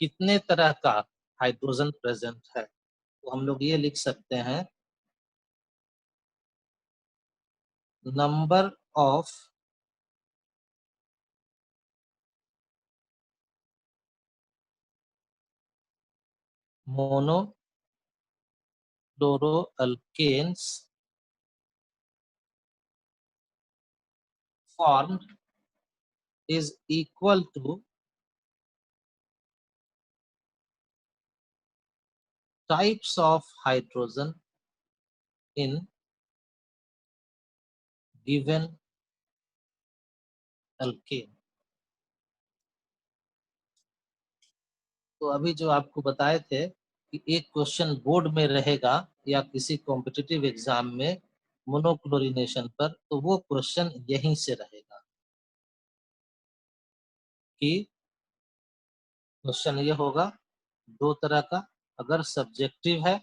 कितने तरह का हाइड्रोजन प्रेजेंट है, तो हम लोग ये लिख सकते हैं number of monochloroalkanes formed is equal to types of hydrogen in given alkane। तो अभी जो आपको बताए थे कि एक क्वेश्चन बोर्ड में रहेगा या किसी कॉम्पिटिटिव एग्जाम में मोनोक्लोरिनेशन पर, तो वो क्वेश्चन यहीं से रहेगा कि क्वेश्चन ये होगा दो तरह का, अगर सब्जेक्टिव है,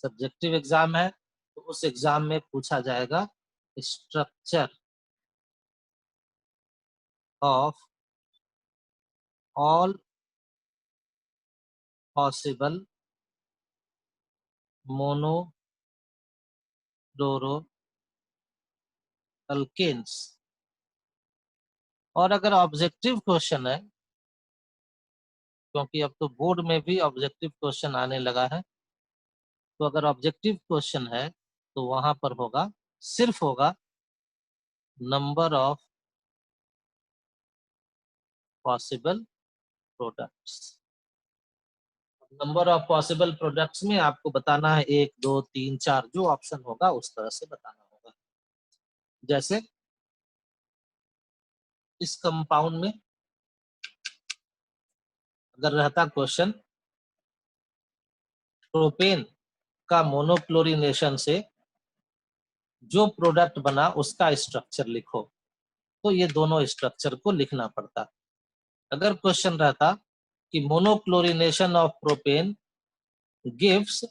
सब्जेक्टिव एग्जाम है, तो उस एग्जाम में पूछा जाएगा स्ट्रक्चर ऑफ ऑल पॉसिबल मोनोक्लोरोअल्केन्स। और अगर ऑब्जेक्टिव क्वेश्चन है, क्योंकि अब तो बोर्ड में भी ऑब्जेक्टिव क्वेश्चन आने लगा है, तो अगर ऑब्जेक्टिव क्वेश्चन है तो वहां पर होगा, सिर्फ होगा number of possible products. Number of possible products में आपको बताना है 1 2 3 4, जो ऑप्शन होगा उस तरह से बताना होगा। जैसे इस कंपाउंड में अगर रहता क्वेश्चन प्रोपेन का मोनोक्लोरिनेशन से जो प्रोडक्ट बना उसका स्ट्रक्चर लिखो, तो ये दोनों स्ट्रक्चर को लिखना पड़ता। अगर क्वेश्चन रहता कि मोनोक्लोरिनेशन ऑफ प्रोपेन गिव्स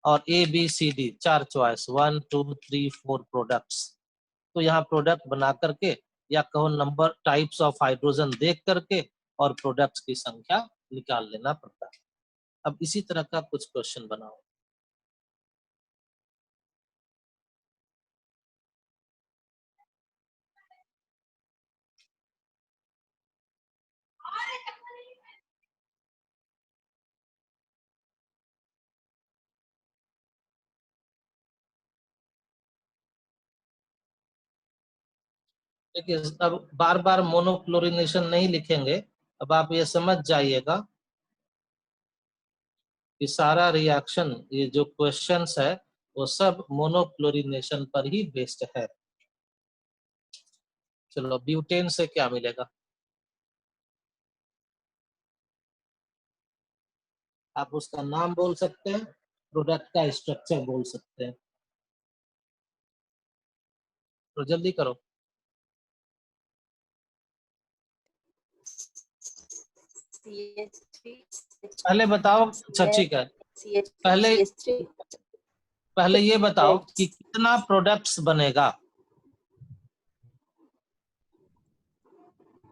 और A B C D, 4 choice 1 2 3 4 products, तो यहाँ प्रोडक्ट बना करके या कहो नंबर टाइप्स ऑफ हाइड्रोजन देख करके और प्रोडक्ट्स की संख्या निकाल लेना पड़ता। अब इसी तरह का कुछ क्वेश्चन बनाओ। देखिए, अब बार बार मोनोक्लोरिनेशन नहीं लिखेंगे, अब आप ये समझ जाइएगा कि सारा रिएक्शन, ये जो क्वेश्चंस है वो सब मोनोक्लोरिनेशन पर ही बेस्ड है। चलो, ब्यूटेन से क्या मिलेगा? आप उसका नाम बोल सकते हैं, प्रोडक्ट का स्ट्रक्चर बोल सकते हैं, तो जल्दी करो। पहले बताओ। अच्छा ठीक है, पहले पहले ये बताओ कि कितना प्रोडक्ट्स बनेगा।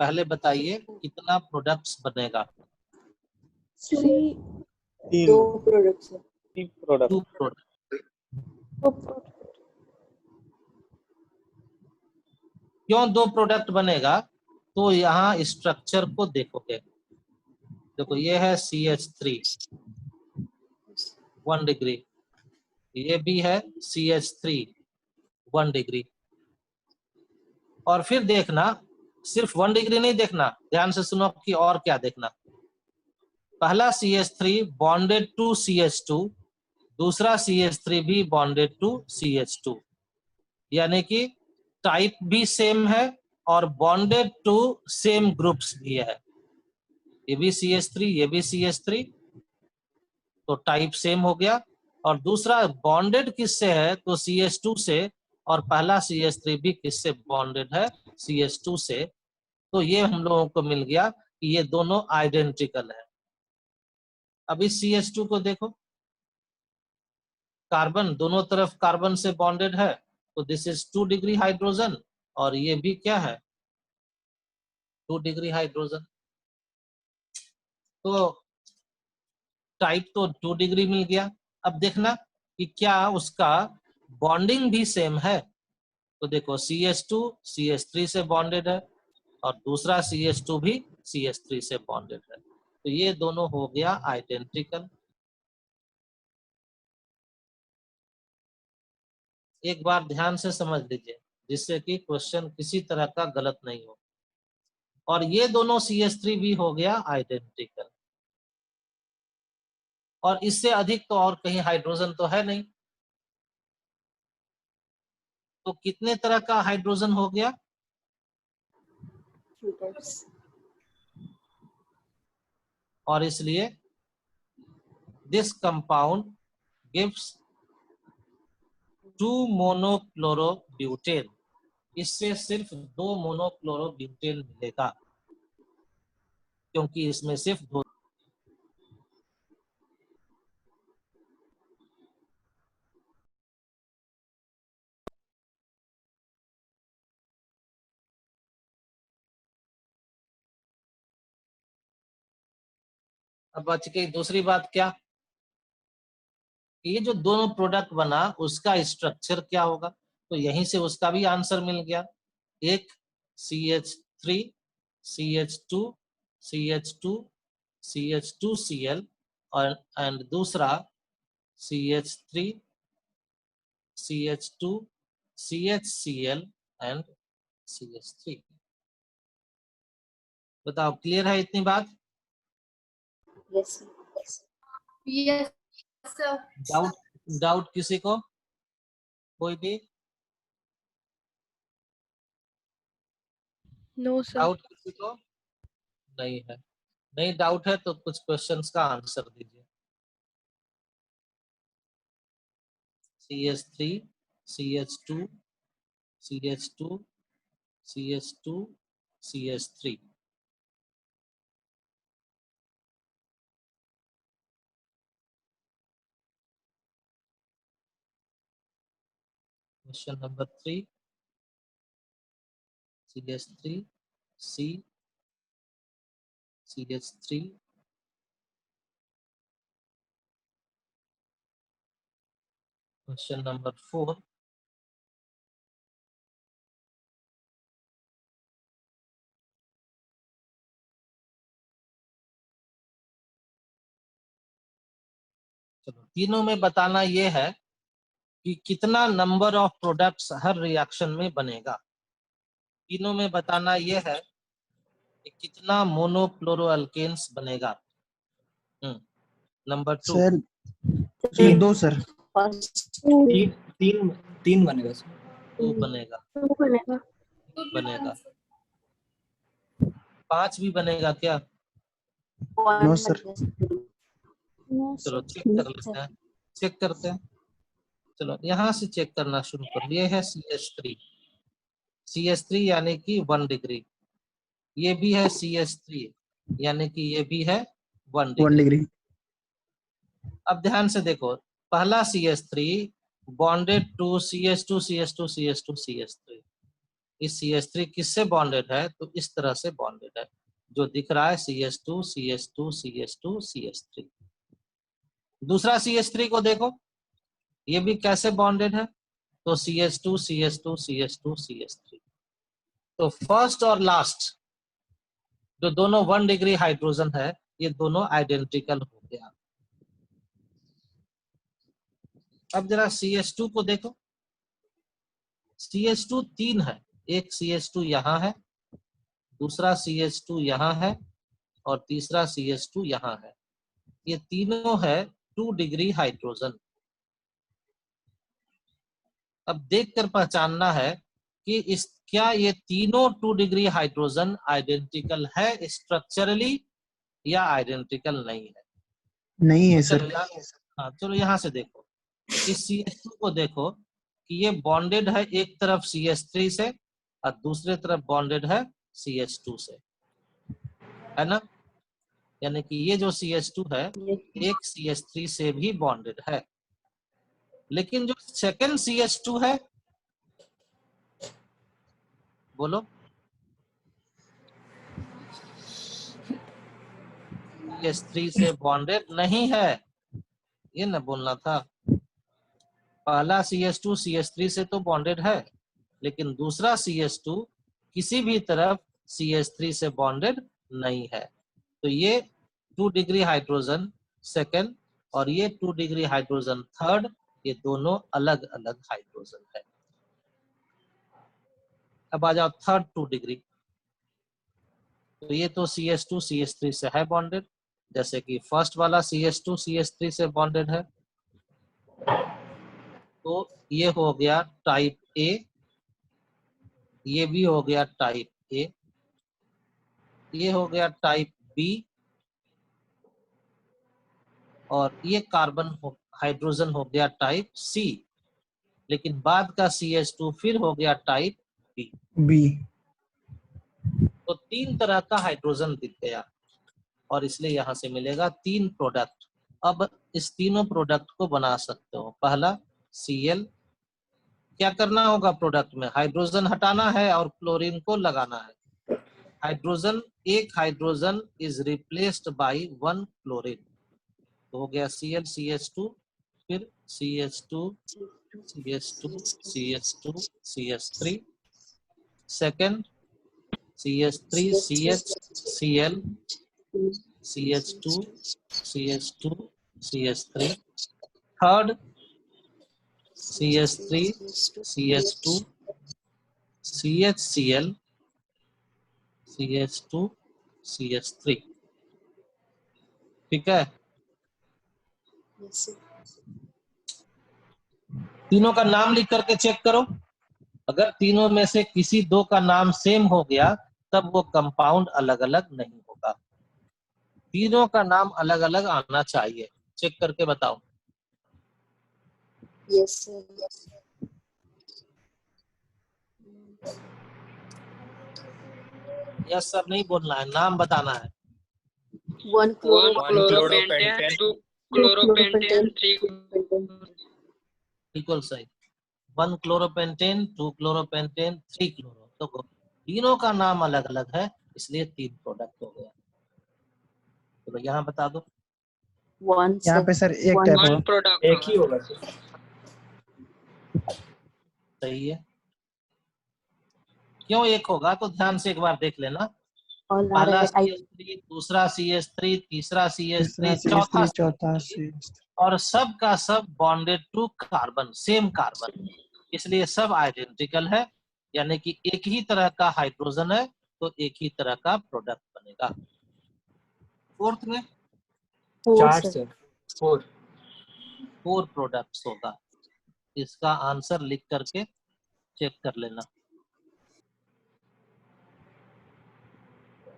पहले बताइए कितना प्रोडक्ट्स बनेगा। 2 प्रोडक्ट्स। 2 प्रोडक्ट। क्यों 2 प्रोडक्ट बनेगा? तो यहाँ स्ट्रक्चर को देखोगे, देखो ये है CH3 1 डिग्री, ये भी है CH3 1 डिग्री। और फिर देखना, सिर्फ 1 डिग्री नहीं देखना, ध्यान से सुनो कि और क्या देखना। पहला CH3 बॉन्डेड टू CH2, दूसरा CH3 भी बॉन्डेड टू CH2, यानी कि टाइप भी सेम है और बॉन्डेड टू सेम ग्रुप्स भी है। ये भी CH3, ये भी CH3, तो टाइप सेम हो गया। और दूसरा बॉन्डेड किससे है? तो CH2 से, और पहला CH3 भी किससे बॉन्डेड है? CH2 से। तो ये हम लोगों को मिल गया कि ये दोनों आइडेंटिकल है। अब इस CH2 को देखो, कार्बन दोनों तरफ कार्बन से बॉन्डेड है, तो दिस इज 2 डिग्री हाइड्रोजन, और ये भी क्या है 2 डिग्री हाइड्रोजन, तो टाइप तो 2 डिग्री मिल गया। अब देखना कि क्या उसका बॉन्डिंग भी सेम है। तो देखो CH2 CH3 से बॉन्डेड है और दूसरा CH2 भी CH3 से बॉन्डेड है, तो ये दोनों हो गया आइडेंटिकल। एक बार ध्यान से समझ लीजिए जिससे कि क्वेश्चन किसी तरह का गलत नहीं हो। और ये दोनों CH3 भी हो गया आइडेंटिकल, और इससे अधिक तो और कहीं हाइड्रोजन तो है नहीं। तो कितने तरह का हाइड्रोजन हो गया? 2 types. और इसलिए दिस कंपाउंड गिव्स 2 मोनोक्लोरोब्यूटेन। इससे सिर्फ 2 मोनोक्लोरोब्यूटेन मिलेगा, क्योंकि इसमें सिर्फ 2। अब बच गई दूसरी बात, क्या ये जो दोनों प्रोडक्ट बना उसका स्ट्रक्चर क्या होगा। तो यहीं से उसका भी आंसर मिल गया। एक CH3 CH2 CH2 CH2Cl और एंड दूसरा CH3 CH2 CHCl and CH3। बताओ, क्लियर है इतनी बात? Yes, sir. Yes, sir. Doubt doubt किसी को, कोई भी No, sir. डाउट किसी को नहीं है? नहीं डाउट है तो कुछ क्वेश्चंस का आंसर दीजिए। CH3 CH2 CH2 CH2 CH3। Question number 3 CH3 C CH3 question number 4 चलो तीनों में बताना ये है कि कितना number of products her reaction में बनेगा। तीनों में बताना ये है कि कितना मोनोक्लोरोअल्केन्स बनेगा। Number 2 sir Three. दो सर First, तीन तीन तीन बनेगा सर। 2 बनेगा, 2 बनेगा. बनेगा 5 भी बनेगा क्या? 1 नो सर। बनेगा. No, चलो sir. चेक कर लेते हैं, चेक करते हैं। चलो यहाँ से चेक करना शुरू कर। ये है CH3 CH3 यानी कि 1 डिग्री। ये भी है CH3 यानी कि ये भी है 1 1 डिग्री। डिग्री। अब ध्यान से देखो, पहला CH3 bonded to CH2 CH2 CH2 CH3। इस CH3 किससे बॉन्डेड है? तो इस तरह से बॉन्डेड है जो दिख रहा है CH2 CH2 CH2 CH3। दूसरा CH3 को देखो, ये भी कैसे बॉन्डेड है? तो CH2 CH2 CH2 CH3। तो फर्स्ट और लास्ट जो दोनों 1 डिग्री हाइड्रोजन है, ये दोनों आइडेंटिकल हो गया। अब जरा CH2 को देखो, CH2 3 है। एक CH2 यहाँ है, दूसरा CH2 यहाँ है और तीसरा CH2 यहाँ है। ये तीनों है 2 डिग्री हाइड्रोजन। अब देखकर पहचानना है कि इस क्या ये तीनों 2 डिग्री हाइड्रोजन आइडेंटिकल है स्ट्रक्चरली या आइडेंटिकल नहीं है। नहीं है तो सर। हाँ चलो यहाँ से देखो, इस CH2 को देखो कि ये बॉन्डेड है एक तरफ CH3 से और दूसरे तरफ बॉन्डेड है CH2 से, है ना? यानी कि ये जो CH2 है एक CH3 से भी बॉन्डेड है। लेकिन जो सेकंड CH2 है, बोलो, CH3 से बॉन्डेड नहीं है, ये ना बोलना था। पहला CH2 CH3 से तो बॉन्डेड है, लेकिन दूसरा CH2 किसी भी तरफ CH3 से बॉन्डेड नहीं है। तो ये 2 डिग्री हाइड्रोजन सेकंड और ये 2 डिग्री हाइड्रोजन थर्ड, ये दोनों अलग अलग हाइड्रोजन है। अब आ जाओ थर्ड 2 डिग्री। तो ये तो CH2 CH3 से है बॉन्डेड, जैसे कि फर्स्ट वाला CH2 CH3 से बॉन्डेड है। तो ये हो गया टाइप ए, ये भी हो गया टाइप ए, ये हो गया टाइप बी, और ये कार्बन हाइड्रोजन हो गया टाइप सी। लेकिन बाद का CH2 फिर हो गया टाइप बी। बी। तो 3 तरह का हाइड्रोजन दिख गया, और इसलिए यहां से मिलेगा 3 प्रोडक्ट। अब इस तीनों प्रोडक्ट को बना सकते हो। पहला Cl, क्या करना होगा प्रोडक्ट में? हाइड्रोजन हटाना है और क्लोरीन को लगाना है। हाइड्रोजन, एक hydrogen is replaced by 1 chlorine, तो हो गया Cl CH2, फिर CH2 CH2 CH2 CH3, second CH3 CH Cl CH2 CH2 CH3, third CH3 CH2 CHCl CH2 CH3। ठीक है, तीनों का नाम लिख करके चेक करो। अगर तीनों में से किसी दो का नाम सेम हो गया तब वो कंपाउंड अलग अलग नहीं होगा। तीनों का नाम अलग अलग आना चाहिए। चेक करके बताओ। Yes, sir. यस सर नहीं बोलना है, नाम बताना है। 1 chloropentane, 2 chloropentane, 3 बिल्कुल सही। 1 क्लोरोपेंटेन, 2 क्लोरोपेंटेन, 3 क्लोरो। तो तीनों का नाम अलग अलग है, इसलिए 3 प्रोडक्ट हो गया। तो यहाँ बता दो। 1, यहाँ sir. पे सर एक टाइप होगा। product एक ही होगा सर। सही है, क्यों एक होगा तो ध्यान से एक बार देख लेना। All पहला are CH3, दूसरा CH3, तीसरा तीसरा CH3, चौथा CH3, चौथा CH3, CH3। और सब का सब bonded to carbon, same carbon, इसलिए सब आइडेंटिकल है। यानी कि एक ही तरह का हाइड्रोजन है तो एक ही तरह का प्रोडक्ट बनेगा। फोर्थ में 4, चार sir. सर, 4। 4 प्रोडक्ट्स होगा। इसका आंसर लिख करके चेक कर लेना।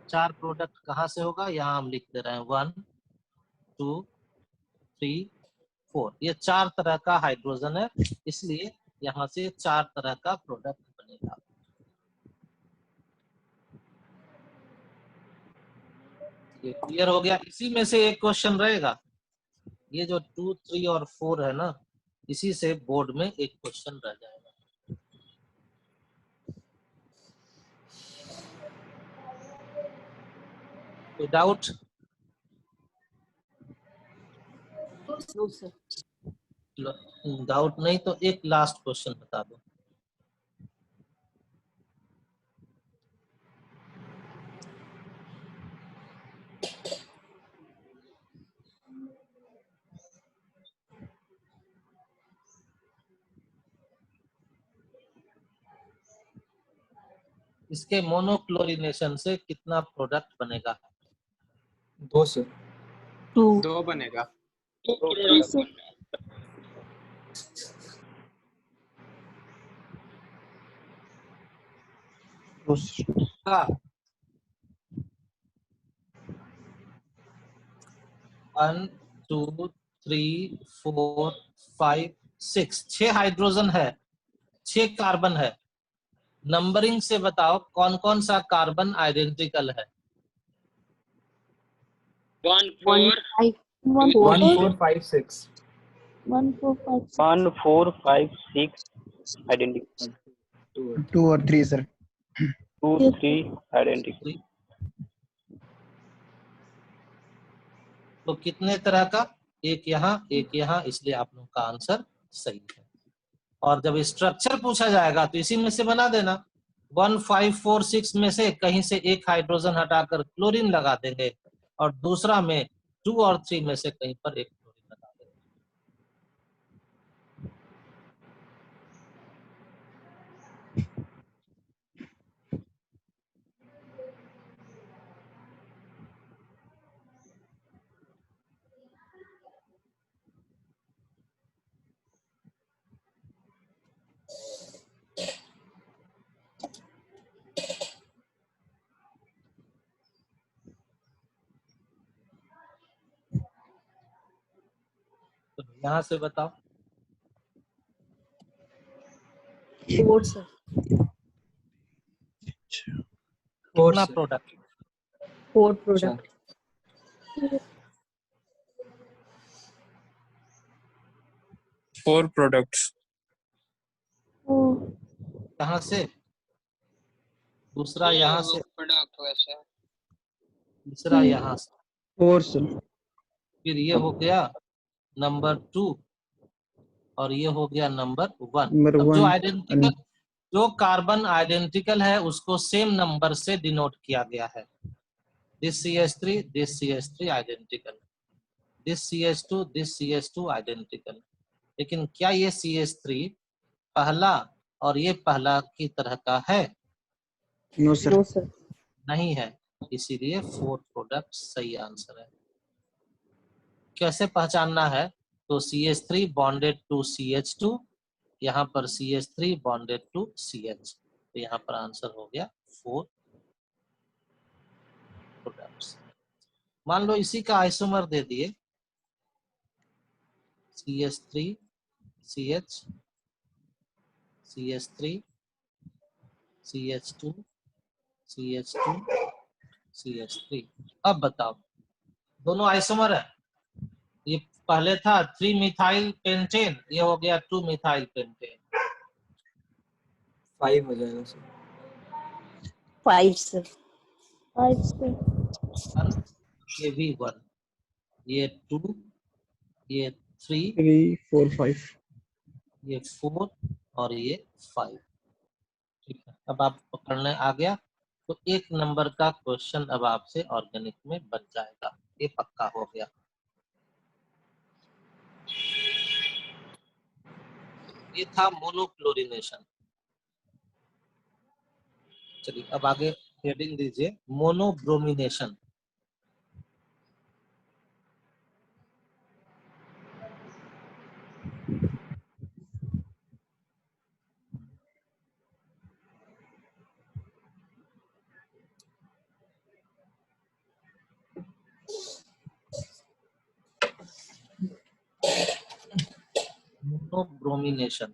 4 प्रोडक्ट कहाँ से होगा, यहाँ हम लिख दे रहे हैं 1 2 3 4। ये 4 तरह का हाइड्रोजन है, इसलिए यहाँ से 4 तरह का प्रोडक्ट बनेगा। ये क्लियर हो गया। इसी में से एक क्वेश्चन रहेगा, ये जो 2 3 और 4 है ना, इसी से बोर्ड में एक क्वेश्चन रह जाएगा। कोई डाउट? No, sir. डाउट नहीं तो एक लास्ट क्वेश्चन बता दो। इसके मोनोक्लोरिनेशन से कितना प्रोडक्ट बनेगा? 2 सर। 2. 2 बनेगा। 2, sir. हाँ, 1 2 3 4 5 6, 6 हाइड्रोजन है, 6 कार्बन है। नंबरिंग से बताओ कौन कौन सा कार्बन आइडेंटिकल है? 1 1, 4 5. 1, 1 4. 4 5 6। 1, 4, 5, 6. 1 4 5 6 identical, 2 और 3 सर। 2 Yes, 3 identical, तो कितने तरह का, एक यहाँ, इसलिए आप लोग का आंसर सही है। और जब स्ट्रक्चर पूछा जाएगा तो इसी में से बना देना। 1546 में से कहीं से एक हाइड्रोजन हटाकर क्लोरीन लगा देंगे और दूसरा में 2 और 3 में से कहीं पर एक क्लोरीन लगा देंगे। तो यहाँ से बताओ। 4 sir. 4 कितना sir. प्रोडक्ट? 4 product. 4 products. कहाँ से? दूसरा यहाँ से, प्रोडक्ट वैसे तीसरा यहाँ से, 4 sir. फिर ये हो गया नंबर 2 और ये हो गया नंबर 1। Number अब जो 1 आइडेंटिकल, जो कार्बन आइडेंटिकल है उसको सेम नंबर से डिनोट किया गया है। This CH3 identical, this CH2 identical. लेकिन क्या ये CH3 पहला और ये पहला की तरह का है? No sir. No sir. नहीं है, इसीलिए 4 प्रोडक्ट सही आंसर है। कैसे पहचानना है? तो CH3 बॉन्डेड टू CH2, यहाँ पर CH3 बॉन्डेड टू CH, तो यहाँ पर आंसर हो गया 4 प्रोडक्ट्स। मान लो इसी का आइसोमर दे दिए, CH3 CH, CH3 CH2 CH2 CH3। अब बताओ, दोनों आइसोमर है। ये पहले था 3 मिथाइल पेंटेन, ये हो गया 2 मिथाइल पेंटेन। 5 हो जाएगा सर। 5 sir. 5 sir. 1, ये भी 1, ये 2, ये 3, 3 4 5. ये 4 और ये 5। ठीक है, अब आप पकड़ने आ गया तो 1 नंबर का क्वेश्चन अब आपसे ऑर्गेनिक में बन जाएगा, ये पक्का हो गया। ये था मोनोक्लोरिनेशन। चलिए अब आगे हेडिंग दीजिए मोनोब्रोमिनेशन। मोनोब्रोमिनेशन,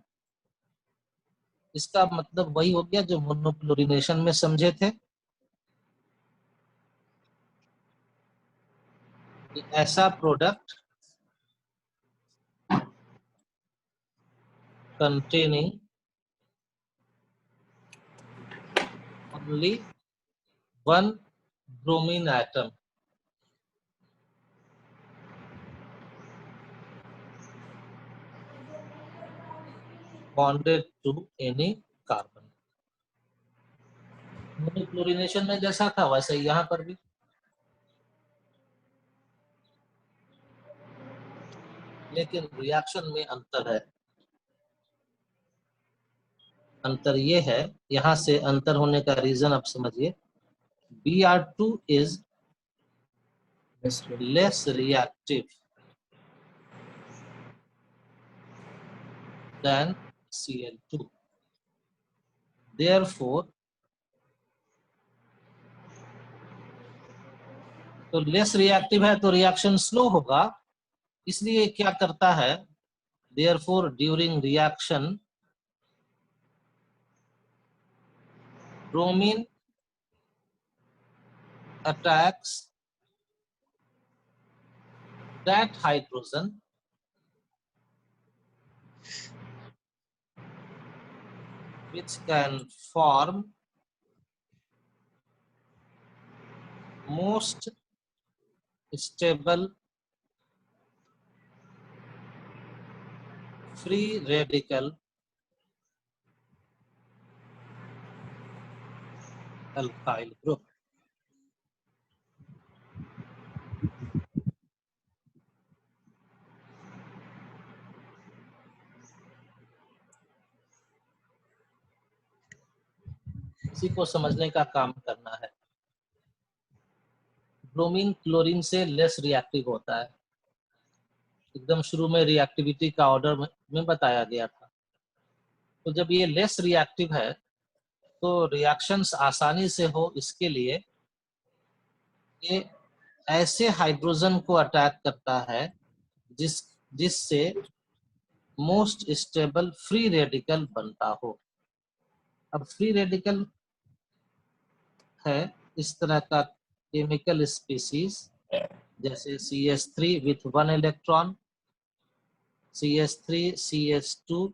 इसका मतलब वही हो गया जो मोनोक्लोरिनेशन में समझे थे। ऐसा product containing only one bromine atom bonded to any carbon। Monochlorination में जैसा था वैसे यहाँ पर भी, लेकिन रिएक्शन में अंतर है। अंतर ये है, यहाँ से अंतर होने का रीजन आप समझिए। Br2 is less reactive than Cl2, therefore तो लेस रिएक्टिव है तो रिएक्शन स्लो होगा, इसलिए क्या करता है, therefore during reaction bromine attacks that hydrogen which can form most stable free radical alkyl group. इसी को समझने का काम करना है। ब्रोमीन क्लोरीन से लेस रिएक्टिव होता है। एकदम शुरू में रिएक्टिविटी का ऑर्डर में बताया गया था। तो जब ये लेस रिएक्टिव है तो रिएक्शंस आसानी से हो, इसके लिए ये ऐसे हाइड्रोजन को अटैक करता है जिससे मोस्ट स्टेबल फ्री रेडिकल बनता हो। अब फ्री रेडिकल है इस तरह का केमिकल स्पीसीज, जैसे CH3 with 1 electron, CH3 CH2,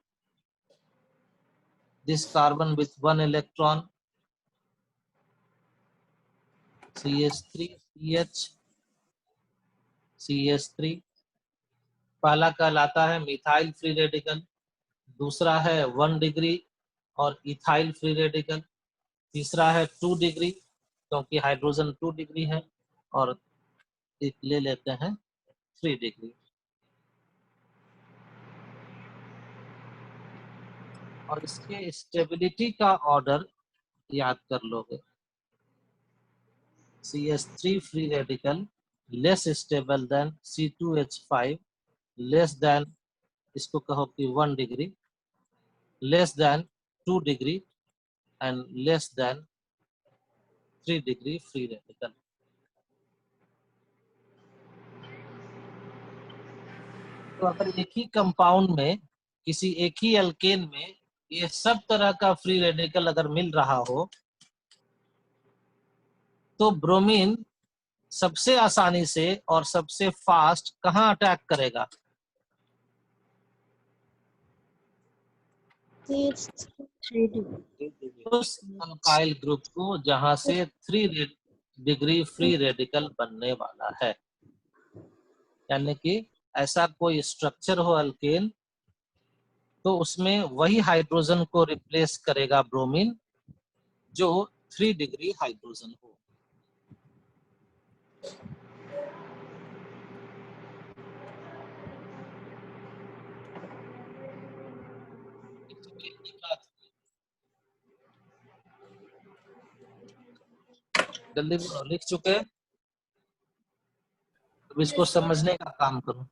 this carbon with 1 electron, CH3 CH CH3। पहला कहलाता है मिथाइल फ्री रेडिकल, दूसरा है 1 डिग्री और इथाइल फ्री रेडिकल, तीसरा है 2 डिग्री क्योंकि हाइड्रोजन 2 डिग्री है, और ले लेते हैं 3 डिग्री। और इसके स्टेबिलिटी का ऑर्डर याद कर लोगे। CH3 free radical less stable then C2H5, less than, इसको कहो कि 1 degree, less than 2 degree and less than 3 degree free radical. तो अगर एक ही कंपाउंड में, किसी एक ही एल्केन में ये सब तरह का फ्री रेडिकल अगर मिल रहा हो तो ब्रोमीन सबसे आसानी से और सबसे फास्ट कहाँ अटैक करेगा? उस अल्काइल ग्रुप को जहां से 3 डिग्री फ्री रेडिकल बनने वाला है। यानी कि ऐसा कोई स्ट्रक्चर हो अल्केन तो उसमें वही हाइड्रोजन को रिप्लेस करेगा ब्रोमीन जो 3 डिग्री हाइड्रोजन हो। जल्दी लिख चुके हैं, अब इसको समझने का काम करो।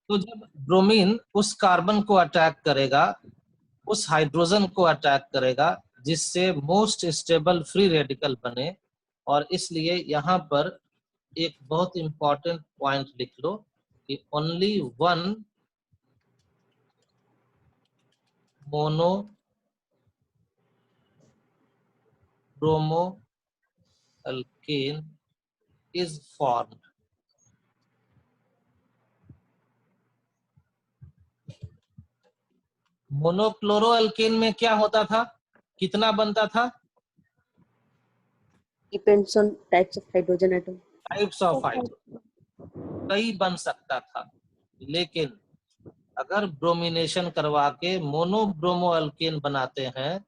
तो जब ब्रोमीन उस कार्बन को अटैक करेगा, उस हाइड्रोजन को अटैक करेगा जिससे मोस्ट स्टेबल फ्री रेडिकल बने, और इसलिए यहाँ पर एक बहुत इंपॉर्टेंट पॉइंट लिख लो कि only 1 mono bromo alkane is formed. Monochloro alkane में क्या होता था, कितना बनता था? Depends on types of hydrogen atom. Types of hydrogen कई बन सकता था, लेकिन अगर ब्रोमिनेशन करवा के मोनोब्रोमो अल्केन बनाते हैं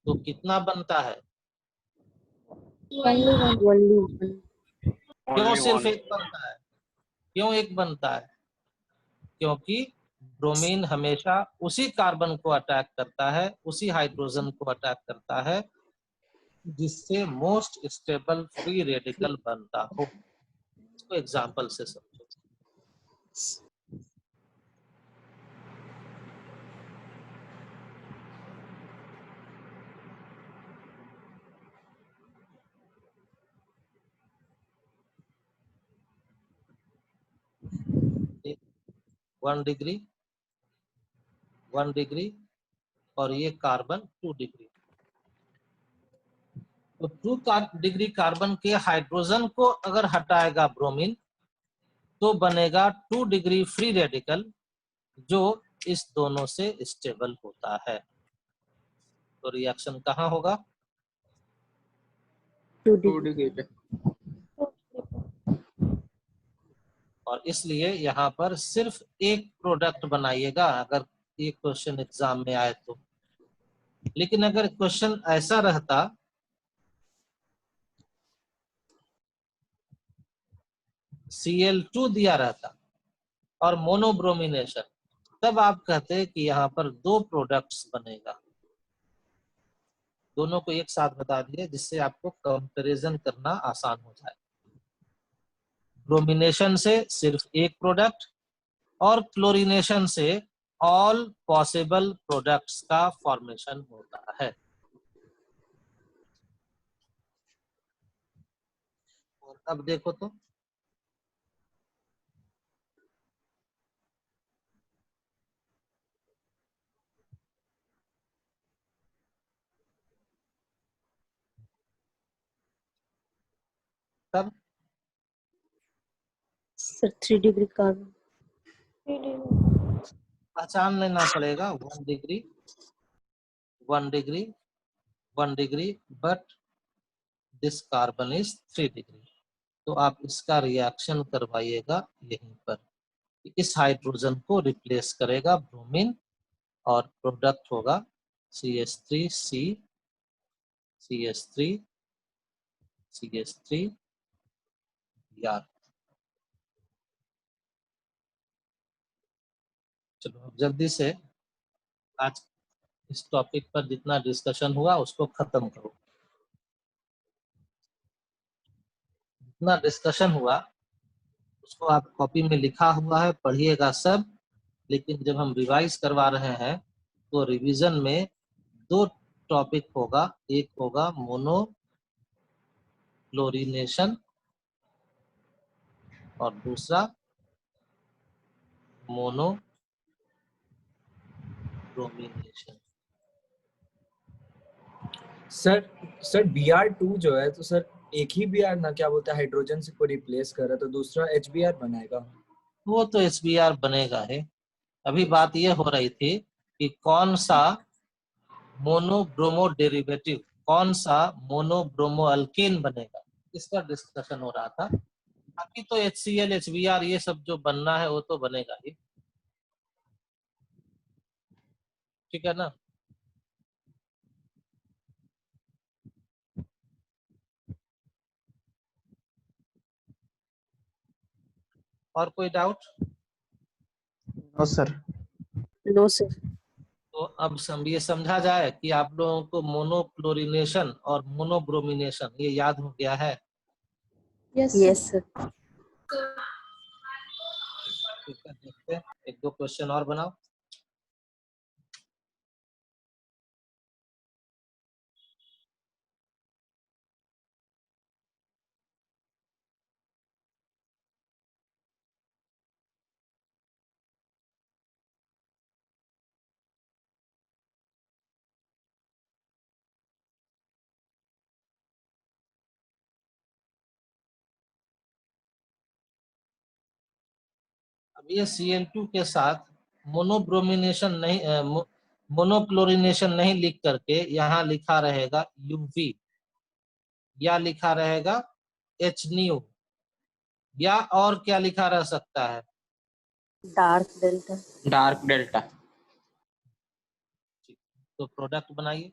तो कितना बनता है? Only one. क्यों सिर्फ एक बनता है? क्यों एक बनता है? क्योंकि ब्रोमीन हमेशा उसी कार्बन को अटैक करता है, उसी हाइड्रोजन को अटैक करता है जिससे मोस्ट स्टेबल फ्री रेडिकल बनता हो। इसको एग्जांपल से समझो। वन डिग्री और ये कार्बन 2 डिग्री। तो 2 डिग्री कार्बन के हाइड्रोजन को अगर हटाएगा ब्रोमीन तो बनेगा 2 डिग्री फ्री रेडिकल जो इस दोनों से स्टेबल होता है। तो रिएक्शन कहाँ होगा? 2 2 degree. डिग्री पे। और इसलिए यहाँ पर सिर्फ एक प्रोडक्ट बनाइएगा अगर ये क्वेश्चन एग्जाम में आए तो। लेकिन अगर क्वेश्चन ऐसा रहता Cl2 दिया रहता और मोनोब्रोमिनेशन, तब आप कहते कि यहाँ पर 2 प्रोडक्ट्स बनेगा। दोनों को एक साथ बता दिए जिससे आपको कंपैरिजन करना आसान हो जाए। ब्रोमिनेशन से सिर्फ एक प्रोडक्ट और क्लोरीनेशन से ऑल पॉसिबल प्रोडक्ट्स का फॉर्मेशन होता है। और अब देखो तो तब Sir, 3 degree carbon. पहचान लेना पड़ेगा 1 degree 1 degree 1 degree but this carbon is 3 degree. तो आप इसका रिएक्शन करवाइएगा यहीं पर। इस हाइड्रोजन को रिप्लेस करेगा ब्रोमीन और प्रोडक्ट होगा CH3C CH3 CH3 Br। चलो अब जल्दी से आज इस टॉपिक पर जितना डिस्कशन हुआ उसको खत्म करो। जितना डिस्कशन हुआ उसको आप कॉपी में लिखा हुआ है, पढ़िएगा सब। लेकिन जब हम रिवाइज करवा रहे हैं तो रिवीजन में 2 टॉपिक होगा। एक होगा मोनो क्लोरीनेशन और दूसरा मोनो ब्रोमिनेशन। सर Br2 जो है तो सर एक ही Br ना क्या बोलते हैं हाइड्रोजन से को रिप्लेस कर रहा है तो दूसरा HBr बनाएगा। वो तो HBr बनेगा है। अभी बात ये हो रही थी कि कौन सा मोनोब्रोमो डेरिवेटिव, कौन सा मोनोब्रोमो अल्केन बनेगा, इसका डिस्कशन हो रहा था। बाकी तो HCl HBr ये सब जो बनना है वो तो बनेगा ही, ठीक है ना। और कोई doubt? No sir. No, sir. तो अब ये समझा जाए कि आप लोगों को मोनोक्लोरिनेशन और मोनोब्रोमिनेशन ये याद हो गया है। Yes, sir. ठीक है, देखते हैं 1-2 क्वेश्चन और बनाओ। अब ये Cl2 के साथ मोनोब्रोमिनेशन नहीं, मोनोक्लोरिनेशन नहीं लिख करके यहाँ लिखा रहेगा UV या लिखा रहेगा HNu या और क्या लिखा रह सकता है? Dark delta. Dark delta. तो प्रोडक्ट बनाइए।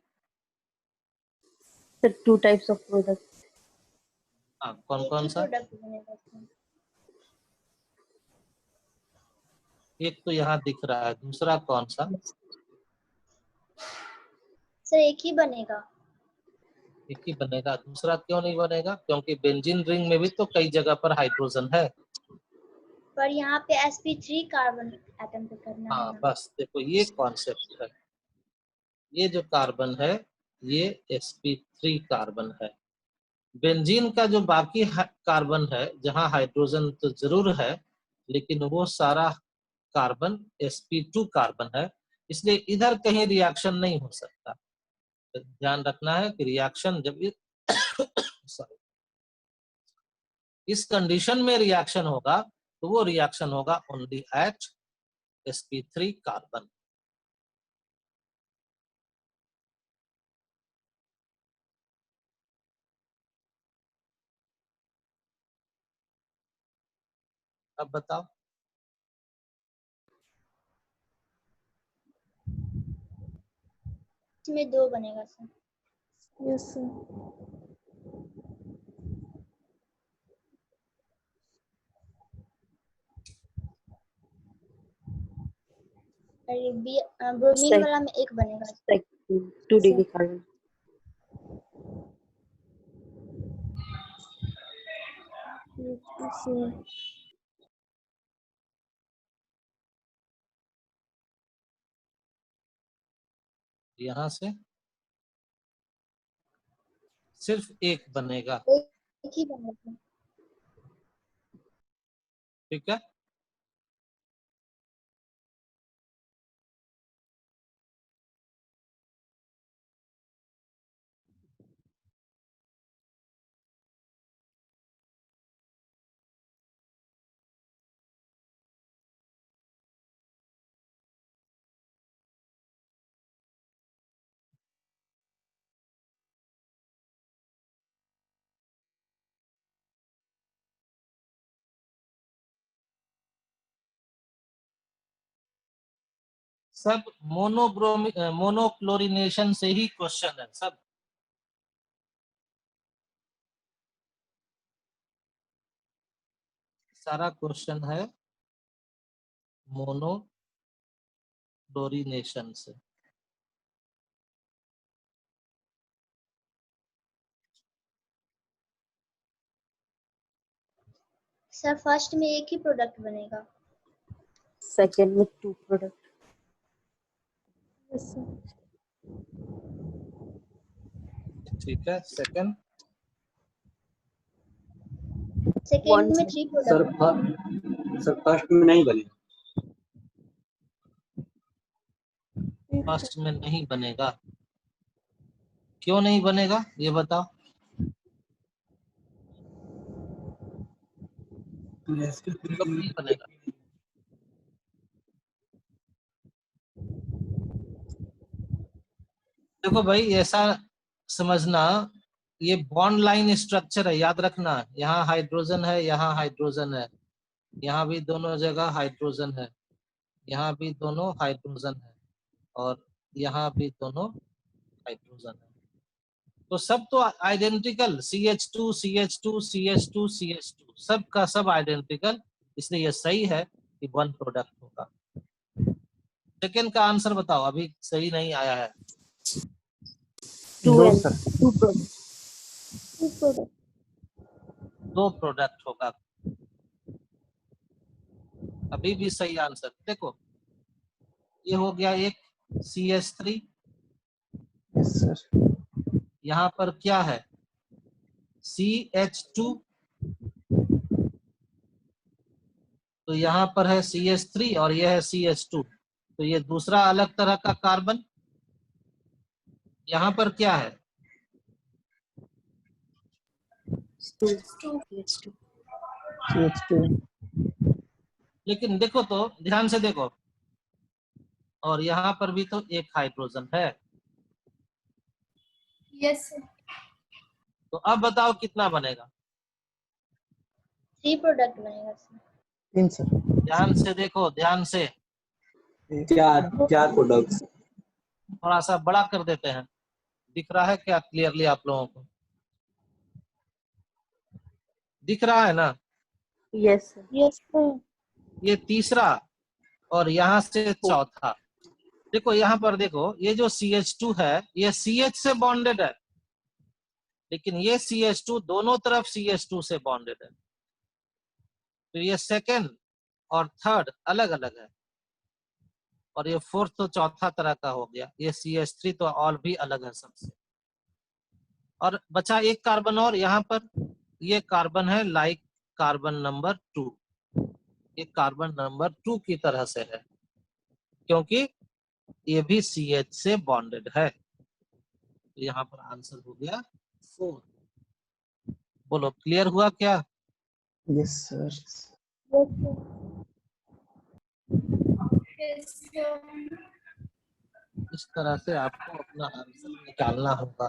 Sir, 2 types of products. हाँ, कौन कौन सा? एक तो यहाँ दिख रहा है, दूसरा कौन सा? सर एक ही बनेगा। एक ही बनेगा, दूसरा क्यों नहीं बनेगा? क्योंकि बेंजीन रिंग में भी तो कई जगह पर हाइड्रोजन है। पर यहाँ पे sp3 कार्बन एटम पे करना हाँ है ना। बस देखो ये कॉन्सेप्ट है। ये जो कार्बन है ये sp3 कार्बन है। बेंजीन का जो बाकी कार्बन है जहाँ हाइड्रोजन तो जरूर है लेकिन वो सारा कार्बन sp2 कार्बन है, इसलिए इधर कहीं रिएक्शन नहीं हो सकता। तो ध्यान रखना है कि रिएक्शन जब सॉरी इस कंडीशन में रिएक्शन होगा तो वो रिएक्शन होगा ओनली एट sp3 कार्बन। अब बताओ। इसमें 2 बनेगा सर। Yes, sir. और ब्रोमीन वाला में 1 बनेगा। Second, 2 degree carbon. Yes, sir. यहाँ से सिर्फ 1 बनेगा, एक ही बनेगा। ठीक है। सब मोनोक्लोरिनेशन से ही क्वेश्चन है सब। सारा क्वेश्चन है मोनोक्लोरिनेशन से। सर फर्स्ट में 1 ही प्रोडक्ट बनेगा। Second with 2 product. Yes, sir. ठीक है। सेकंड सेकेंड में One. 3 प्रोडक्ट। सर फर्स्ट में नहीं बनेगा। फर्स्ट में नहीं बनेगा, क्यों नहीं बनेगा ये बताओ। क्यों नहीं बनेगा? देखो भाई ऐसा समझना, ये बॉन्ड लाइन स्ट्रक्चर है, याद रखना। यहाँ हाइड्रोजन है, यहाँ हाइड्रोजन है, यहाँ भी दोनों जगह हाइड्रोजन है, यहाँ भी दोनों हाइड्रोजन है, और यहाँ भी दोनों हाइड्रोजन है। तो सब तो identical, CH2 CH2 CH2 CH2 सब का सब आइडेंटिकल, इसलिए ये सही है कि 1 प्रोडक्ट होगा। सेकेंड का आंसर बताओ, अभी सही नहीं आया है। 2 दो and sir. 2 product. 2 product. 2 product होगा, अभी भी सही आंसर। देखो ये हो गया एक CH3, यस सर। यहाँ पर क्या है CH2, तो यहाँ पर है CH3 और यह है CH2, तो ये दूसरा अलग तरह का कार्बन। यहाँ पर क्या है 2. CH2. CH2 लेकिन देखो तो ध्यान से देखो, और यहाँ पर भी तो एक हाइड्रोजन है। यस। तो अब बताओ कितना बनेगा। 3 प्रोडक्ट बनेगा सर। 3 सर। ध्यान से देखो, ध्यान से, 4 प्रोडक्ट्स। थोड़ा सा बड़ा कर देते हैं, दिख रहा है क्या क्लियरली आप लोगों को? दिख रहा है ना? Yes, sir. Yes, sir. ये तीसरा और यहाँ से चौथा। देखो यहाँ पर देखो, ये जो CH2 है ये CH से बॉन्डेड है, लेकिन ये CH2 दोनों तरफ CH2 से बॉन्डेड है, तो ये सेकंड और थर्ड अलग अलग है, और ये फोर्थ तो चौथा तरह का हो गया। ये CH3 तो और भी अलग है सबसे। और बचा एक कार्बन और, यहाँ पर ये कार्बन है लाइक कार्बन नंबर 2, ये कार्बन नंबर 2 की तरह से है, क्योंकि ये भी CH से बॉन्डेड है। तो यहाँ पर आंसर हो गया 4। बोलो क्लियर हुआ क्या? Yes sir. इस तरह से आपको अपना आंसर निकालना होगा।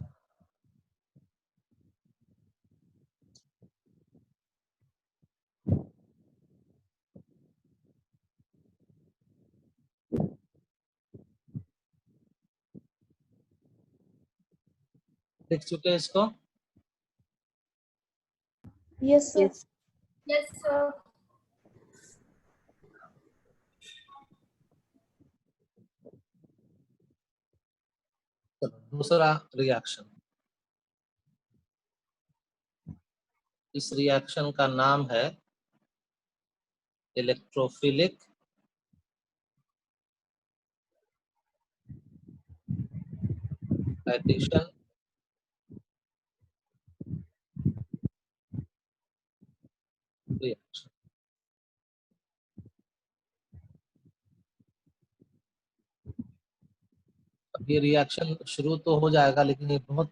लिख चुके हैं इसको? Yes, sir. Yes, sir. चलो, दूसरा रिएक्शन। इस रिएक्शन का नाम है इलेक्ट्रोफिलिक एडिशन रिएक्शन। अब ये रिएक्शन शुरू तो हो जाएगा, लेकिन ये बहुत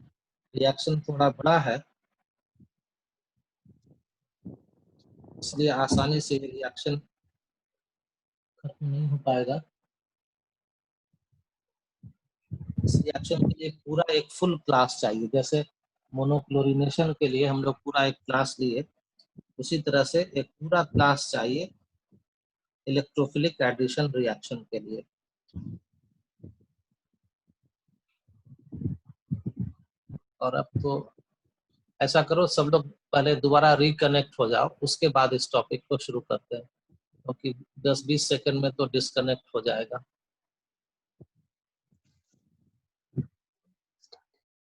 रिएक्शन थोड़ा बड़ा है, इसलिए आसानी से ये रिएक्शन खत्म नहीं हो पाएगा। इस रिएक्शन के लिए पूरा एक फुल क्लास चाहिए। जैसे मोनोक्लोरिनेशन के लिए हम लोग पूरा एक क्लास लिए, उसी तरह से एक पूरा क्लास चाहिए इलेक्ट्रोफिलिक एडिशन रिएक्शन के लिए। और अब तो ऐसा करो, सब लोग पहले दोबारा रिकनेक्ट हो जाओ, उसके बाद इस टॉपिक को शुरू करते हैं, क्योंकि 10-20 सेकंड में तो डिस्कनेक्ट हो जाएगा।